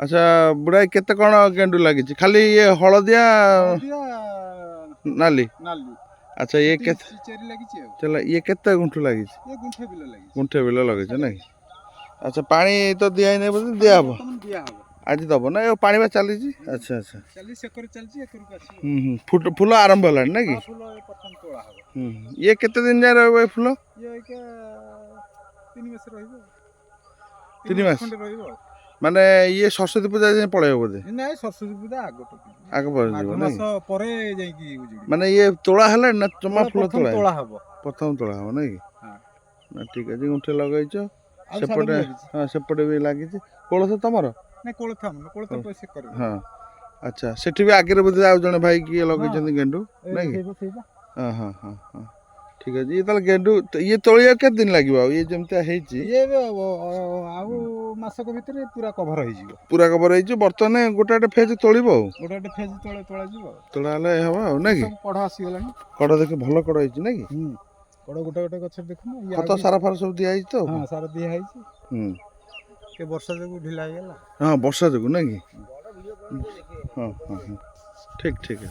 अच्छा बुढ़ाई केते कौन गेंडू लगी खाली ये हलदिया नाली नाली अच्छा ये केते चेरी लगी चला ये केते गुंठू लगी ये गुंठे बिल लगे ना अच्छा पानी तो दिया ही नहीं बोलते दिया हबो दिया हबो आज दबो ना ये पानी बा चली अच्छा अच्छा चली सेकर चलची एकर को आसी फूल आरंभ होला ना कि फूल प्रथम तोड़ा हबो ये केते दिन जाय रहबो फूल ये के 3 मास रहइबो 3 मास माने ये सरस्वती पूजा जे पळेबो बोधे नहीं सरस्वती पूजा आगे पर जीवो मास परे जाई की माने ये तोड़ा हला ना जमा फूल तोड़ा हबो प्रथम तोड़ा हबो ना कि हां ना ठीक है जी गुंठे लगाइछो सेपटे हां सेपटे भी लागि छी कोळथ तमरो नहीं कोळथ पैसे कर हां अच्छा सेठी भी आगे बोधे आ जने भाई की लगाइछन गेंडू ना कि हां हां हां हां ठीक है जी ये ताल गेंडू ये तोलिया के दिन लागिबो ये जेमते हेची ये आउ मासक भीतर पूरा कवर होई जिवो पूरा कवर हेची बर्तन गोटाटे फेज तोलिबो गोटाटे फेज तोला जिवो तोलाले हबो ना कि सब कढ आसी गलानी कड देख भलो कड हेची ना कि कड गोटे गछ देखुन खत सारा फार सब दिया हेची तो हां सारा दिया हेची के वर्षा जगु ढिला गेला हां वर्षा जगु ना कि हां हां ठीक ठीक है।